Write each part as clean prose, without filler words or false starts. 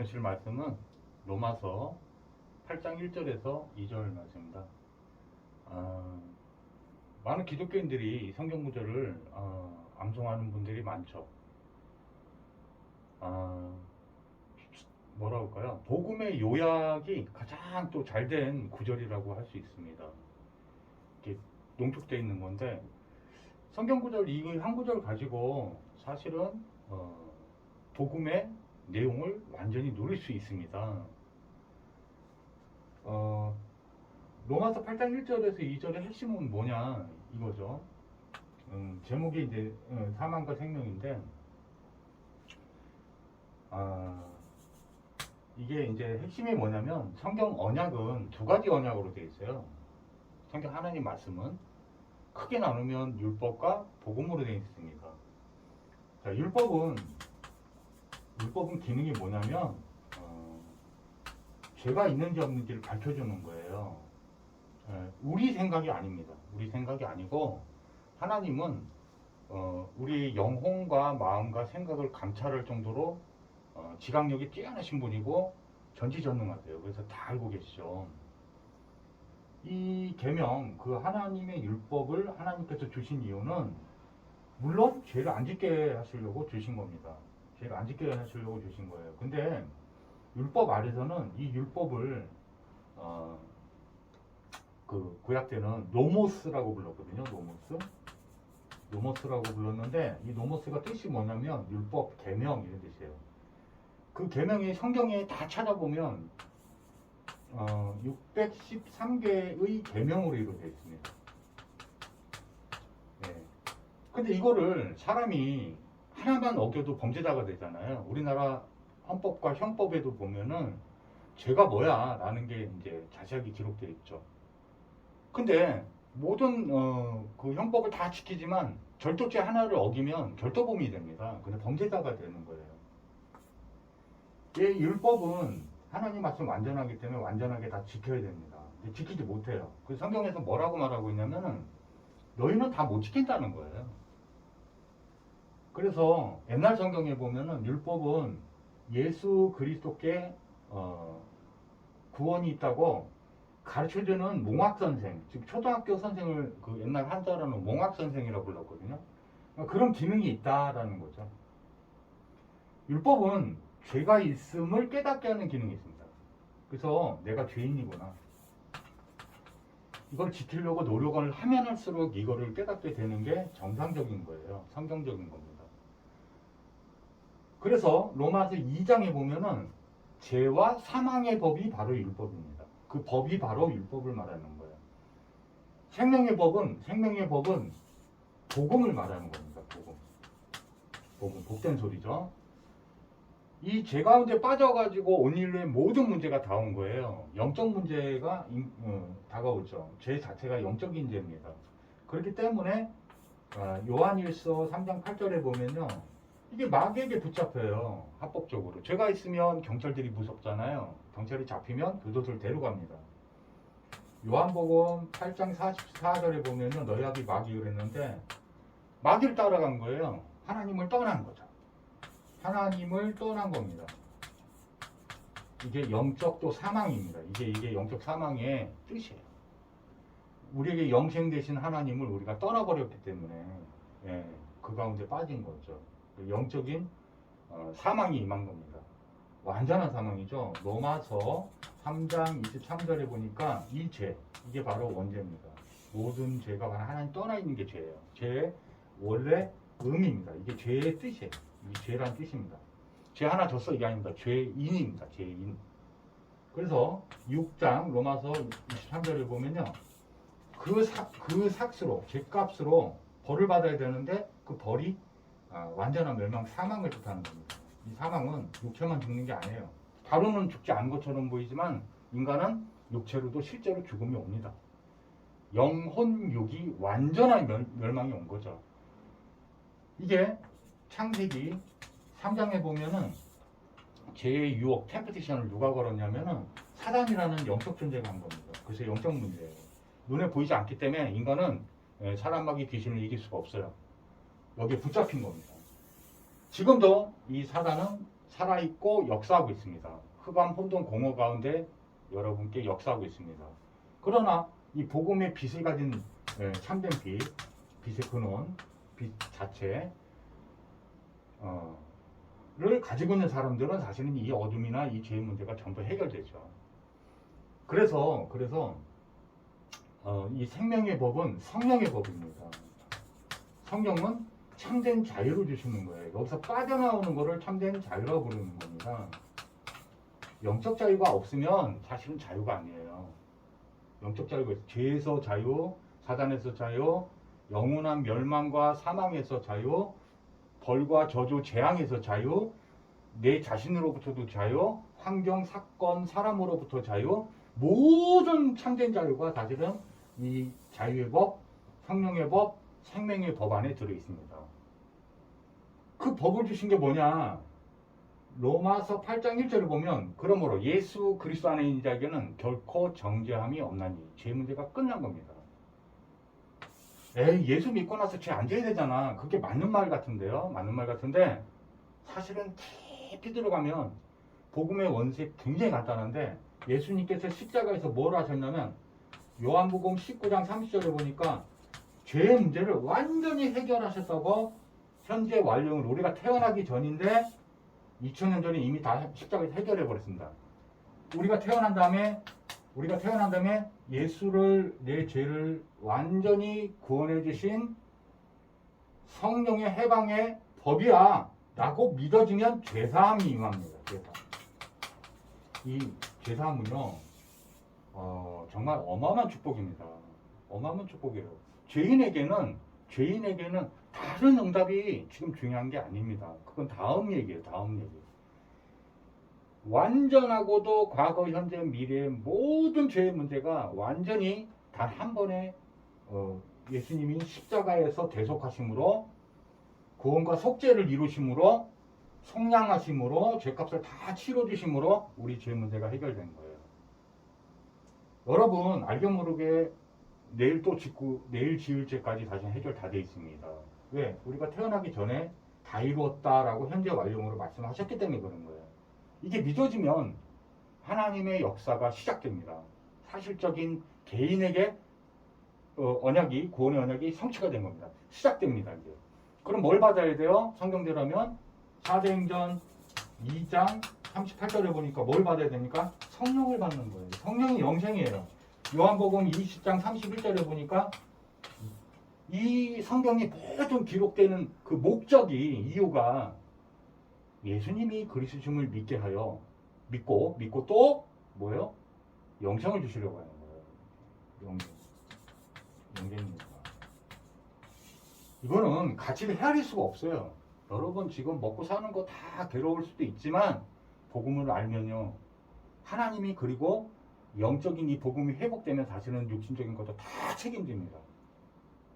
보실 말씀은 로마서 8장 1절에서 2절 말씀입니다. 많은 기독교인들이 성경 구절을 암송하는 분들이 많죠. 뭐라 할까요? 복음의 요약이 가장 또 잘된 구절이라고 할 수 있습니다. 이렇게 농축되어 있는 건데, 성경 구절 이 한 구절 가지고 사실은 복음의 내용을 완전히 누릴 수 있습니다. 로마서 8장 1절에서 2절의 핵심은 뭐냐 이거죠. 제목이 이제 사망과 생명인데, 이게 이제 핵심이 뭐냐면, 성경 언약은 두 가지 언약으로 되어 있어요. 성경 하나님 말씀은 크게 나누면 율법과 복음으로 되어 있습니다. 자, 율법은 기능이 뭐냐면 죄가 있는지 없는지를 밝혀주는 거예요. 우리 생각이 아닙니다. 우리 생각이 아니고, 하나님은 우리 영혼과 마음과 생각을 감찰할 정도로 지각력이 뛰어나신 분이고 전지전능하세요. 그래서 다 알고 계시죠. 이 계명, 그 하나님의 율법을 하나님께서 주신 이유는 물론 죄를 안 짓게 하시려고 주신 겁니다. 죄를 안 짓게 하시려고 주신 거예요. 근데 율법 아래서는 이 율법을 그 구약 때는 노모스라고 불렀거든요. 노모스라고 불렀는데, 이 노모스가 뜻이 뭐냐면 율법, 계명 이런 뜻이에요. 그 계명이 성경에 다 찾아보면 613개의 계명으로 이루어져 있습니다. 네. 근데 이거를 사람이 하나만 어겨도 범죄자가 되잖아요. 우리나라 헌법과 형법에도 보면은 죄가 뭐야 라는 게 이제 자세하게 기록되어 있죠. 근데 모든 그 형법을 다 지키지만 절도죄 하나를 어기면 절도범이 됩니다. 근데 범죄자가 되는 거예요. 이 율법은 하나님 말씀 완전하기 때문에 완전하게 다 지켜야 됩니다. 근데 지키지 못해요. 그 성경에서 뭐라고 말하고 있냐면은 너희는 다 못 지킨다는 거예요. 그래서 옛날 성경에 보면은 율법은 예수 그리스도께 구원이 있다고 가르쳐주는 몽학선생, 즉 초등학교 선생을 그 옛날 한자로는 몽학선생이라고 불렀거든요. 그런 기능이 있다라는 거죠. 율법은 죄가 있음을 깨닫게 하는 기능이 있습니다. 그래서 내가 죄인이구나, 이걸 지키려고 노력을 하면 할수록 이거를 깨닫게 되는 게 정상적인 거예요. 성경적인 겁니다. 그래서 로마서 2장에 보면은 죄와 사망의 법이 바로 율법입니다. 그 법이 바로 율법을 말하는 거예요. 생명의 법은 복음을 말하는 겁니다. 복음, 복된 소리죠. 이 죄 가운데 빠져가지고 온 인류의 모든 문제가 다 온 거예요. 영적 문제가 다가오죠. 죄 자체가 영적인 죄입니다. 그렇기 때문에 요한일서 3장 8절에 보면요, 이게 마귀에게 붙잡혀요. 합법적으로. 죄가 있으면 경찰들이 무섭잖아요. 경찰이 잡히면 그것을 데려갑니다. 요한복음 8장 44절에 보면요, 너희 아비 마귀 그랬는데 마귀를 따라간 거예요. 하나님을 떠난 거죠. 하나님을 떠난 겁니다. 이게 영적 또 사망입니다. 이게 영적 사망의 뜻이에요. 우리에게 영생 되신 하나님을 우리가 떠나버렸기 때문에 그 가운데 빠진 거죠. 영적인 사망이 임한 겁니다. 완전한 사망이죠. 로마서 3장 23절에 보니까 이 죄, 이게 바로 원죄입니다. 모든 죄가 하나님 떠나 있는 게 죄예요. 죄의 원래 의미입니다. 이게 죄의 뜻이에요. 이 죄란 뜻입니다. 죄 하나 졌어 이게 아닙니다. 죄인입니다. 죄인. 그래서 6장 로마서 23절에 보면요, 그 삭스로, 죄값으로 벌을 받아야 되는데 그 벌이 완전한 멸망, 사망을 뜻하는 겁니다. 이 사망은 육체만 죽는 게 아니에요. 바로는 죽지 않은 것처럼 보이지만 인간은 육체로도 실제로 죽음이 옵니다. 영혼, 육이 완전한 멸망이 온 거죠. 이게 창세기 3장에 보면은 죄의 유혹, 템프테이션을 누가 걸었냐면은 사단이라는 영적 존재가 한 겁니다. 그래서 영적 문제예요. 눈에 보이지 않기 때문에 인간은 사람, 마귀, 귀신을 이길 수가 없어요. 여기에 붙잡힌 겁니다. 지금도 이 사단은 살아있고 역사하고 있습니다. 흑암 혼돈 공허 가운데 여러분께 역사하고 있습니다. 그러나 이 복음의 빛을 가진 참된 빛, 빛의 근원, 빛 자체 를 가지고 있는 사람들은 사실은 이 어둠이나 이 죄의 문제가 전부 해결되죠. 그래서 이 생명의 법은 성령의 법입니다. 성령은 참된 자유를 주시는 거예요. 여기서 빠져나오는 것을 참된 자유라고 부르는 겁니다. 영적 자유가 없으면 사실은 자유가 아니에요. 영적 자유가 있어요. 죄에서 자유, 사단에서 자유, 영원한 멸망과 사망에서 자유, 벌과 저주, 재앙에서 자유, 내 자신으로부터도 자유, 환경, 사건, 사람으로부터 자유, 모든 참된 자유가 사실은 이 자유의 법, 성령의 법, 생명의 법 안에 들어있습니다. 그 법을 주신 게 뭐냐? 로마서 8장 1절을 보면 그러므로 예수 그리스도 안에 있는 자에게는 결코 정죄함이 없나니 죄 문제가 끝난 겁니다. 에이, 예수 믿고 나서 죄 안 져야 되잖아. 그게 맞는 말 같은데요. 맞는 말 같은데 사실은 깊이 들어가면 복음의 원칙이 굉장히 간단한데 예수님께서 십자가에서 뭘 하셨냐면 요한복음 19장 30절에 보니까 죄의 문제를 완전히 해결하셨다고 현재 완료는 우리가 태어나기 전인데 2000년 전에 이미 다 십자가에서 해결해 버렸습니다. 우리가 태어난 다음에 예수를 내 죄를 완전히 구원해 주신 성령의 해방의 법이야 라고 믿어지면 죄사함이 임합니다. 죄사함. 이 죄사함은요 정말 어마어마한 축복입니다. 어마어마한 축복이에요. 죄인에게는 다른 응답이 지금 중요한 게 아닙니다. 그건 다음 얘기예요. 다음 얘기. 완전하고도 과거, 현재, 미래의 모든 죄의 문제가 완전히 단 한 번에 예수님이 십자가에서 대속하심으로 구원과 속죄를 이루심으로 속량하심으로 죄값을 다 치러주심으로 우리 죄 문제가 해결된 거예요. 여러분 알게 모르게 내일 또 짓고 내일 지을 죄까지 다시 해결 다 돼 있습니다. 왜? 우리가 태어나기 전에 다 이루었다라고 현재 완료형으로 말씀하셨기 때문에 그런 거예요. 이게 믿어지면 하나님의 역사가 시작됩니다. 사실적인 개인에게 언약이 구원의 언약이 성취가 된 겁니다. 시작됩니다. 이제. 그럼 뭘 받아야 돼요? 성경대로 하면 사도행전 2장 38절에 보니까 뭘 받아야 됩니까? 성령을 받는 거예요. 성령이 영생이에요. 요한복음 20장 31절에 보니까 이 성경이 모든 기록되는 그 목적이 이유가 예수님이 그리스도심을 믿게 하여 믿고 또 뭐예요? 영생을 주시려고 하는 거예요. 영생입니다. 이거는 가치를 헤아릴 수가 없어요. 여러분 지금 먹고 사는 거 다 괴로울 수도 있지만 복음을 알면요. 하나님이 그리고 영적인 이 복음이 회복되면 사실은 육신적인 것도 다 책임집니다.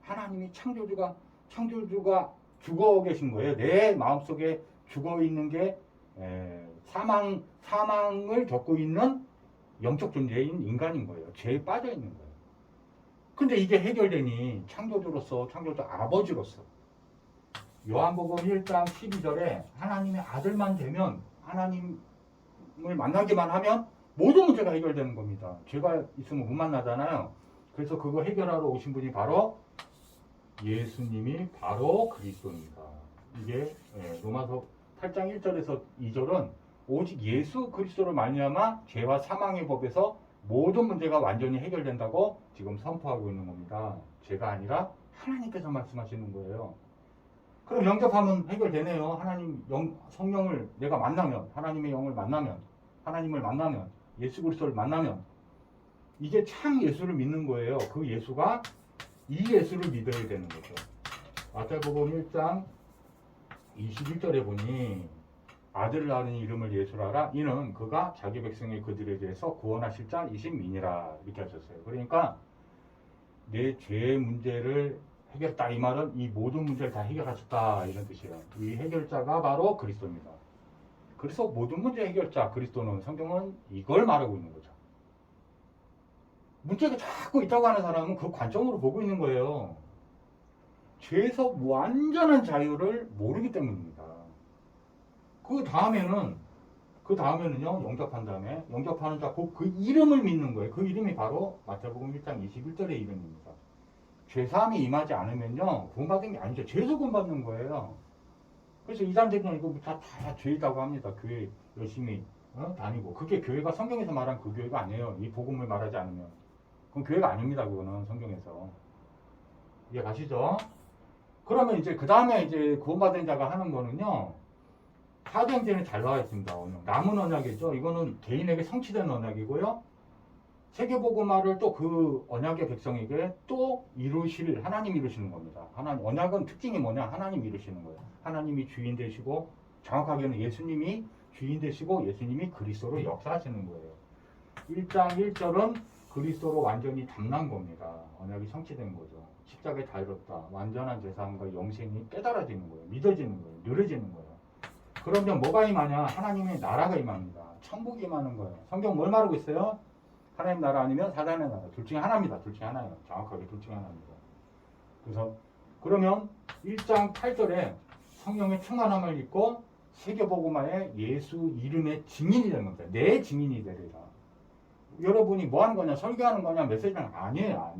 하나님이 창조주가 죽어 계신 거예요. 내 마음속에 죽어 있는 게 사망을 겪고 있는 영적 존재인 인간인 거예요. 죄에 빠져 있는 거예요. 근데 이게 해결되니 창조주 아버지로서 요한복음 1장 12절에 하나님의 아들만 되면 하나님을 만나기만 하면 모든 문제가 해결되는 겁니다. 죄가 있으면 못 만나잖아요. 그래서 그거 해결하러 오신 분이 바로 예수님이 바로 그리스도입니다. 이게 로마서 8장 1절에서 2절은 오직 예수 그리스도를 말미암아 죄와 사망의 법에서 모든 문제가 완전히 해결된다고 지금 선포하고 있는 겁니다. 제가 아니라 하나님께서 말씀하시는 거예요. 그럼 영접하면 해결되네요. 하나님 성령을 내가 만나면, 하나님의 영을 만나면, 하나님을 만나면, 예수 그리스도를 만나면 이게 참 예수를 믿는 거예요. 그 예수가 이 예수를 믿어야 되는 거죠. 마태복음 1장 21절에 보니 아들 낳은 이름을 예수라 하라. 이는 그가 자기 백성의 그들에 대해서 구원하실 자이심이니라. 이렇게 하셨어요. 그러니까 내 죄의 문제를 해결했다. 이 말은 이 모든 문제를 다 해결하셨다. 이런 뜻이에요. 이 해결자가 바로 그리스도입니다. 그래서 모든 문제 해결자 그리스도는 성경은 이걸 말하고 있는 거죠. 문제가 자꾸 있다고 하는 사람은 그 관점으로 보고 있는 거예요. 죄에서 완전한 자유를 모르기 때문입니다. 그 다음에는요, 영접한 다음에, 영접하는 자, 그 이름을 믿는 거예요. 그 이름이 바로 마태복음 1장 21절의 이름입니다. 죄사함이 임하지 않으면요, 구원받은 게 아니죠. 죄도 구원받는 거예요. 그래서 이 사람들은 이거 다 죄이라고 합니다. 교회 열심히 다니고. 그게 교회가 성경에서 말한 그 교회가 아니에요. 이 복음을 말하지 않으면. 그건 교회가 아닙니다. 그거는 성경에서. 이해 가시죠? 그러면 이제 그 다음에 이제 구원받은 자가 하는 거는요, 사도행전에 잘 나와 있습니다. 남은 언약이죠. 이거는 개인에게 성취된 언약이고요. 세계복음화를 또 그 언약의 백성에게 또 이루실, 하나님 이루시는 겁니다. 하나님, 언약은 특징이 뭐냐? 하나님 이루시는 거예요. 하나님이 주인 되시고, 정확하게는 예수님이 주인 되시고, 예수님이 그리스도로 역사하시는 거예요. 1장 1절은 그리스도로 완전히 담난 겁니다. 언약이 성취된 거죠. 십자가에 달렸다. 완전한 제사함과 영생이 깨달아지는 거예요. 믿어지는 거예요. 누려지는 거예요. 그러면 뭐가 임하냐? 하나님의 나라가 임합니다. 천국이 임하는 거예요. 성경 뭘 말하고 있어요? 하나님 나라 아니면 사단의 나라. 둘 중에 하나입니다. 둘 중에 하나예요. 정확하게 둘 중에 하나입니다. 그래서 그러면 1장 8절에 성령의 충만함을 입고 세계복음화의 예수 이름의 증인이 되는 겁니다. 내 증인이 되리라. 여러분이 뭐 하는 거냐? 설교하는 거냐? 메시지는 아니에요.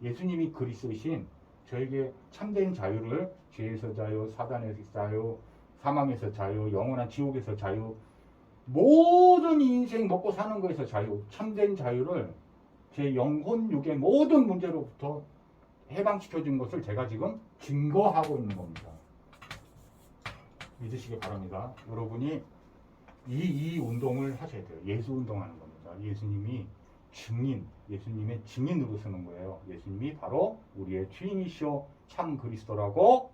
예수님이 그리스도이신 저에게 참된 자유를, 죄에서 자유, 사단에서 자유, 사망에서 자유, 영원한 지옥에서 자유, 모든 인생 먹고 사는 거에서 자유, 참된 자유를 제 영혼, 육의 모든 문제로부터 해방시켜준 것을 제가 지금 증거하고 있는 겁니다. 믿으시기 바랍니다. 여러분이 이 운동을 하셔야 돼요. 예수 운동하는 겁니다. 예수님이 증인, 예수님의 증인으로 서는 거예요. 예수님이 바로 우리의 주인이시오 참 그리스도라고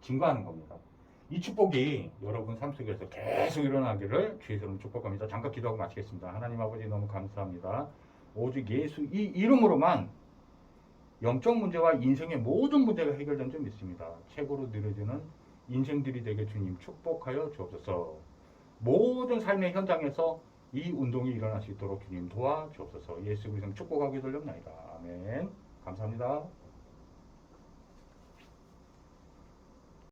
증거하는 겁니다. 이 축복이 여러분 삶 속에서 계속 일어나기를 주의 이름으로 축복합니다. 잠깐 기도하고 마치겠습니다. 하나님 아버지 너무 감사합니다. 오직 예수 이 이름으로만 영적 문제와 인생의 모든 문제가 해결된 줄 믿습니다. 최고로 누려지는 인생들이 되게 주님 축복하여 주옵소서. 모든 삶의 현장에서 이 운동이 일어날 수 있도록 주님 도와주옵소서. 예수 그리스도 축복하게 돌렸나이다. 아멘. 감사합니다.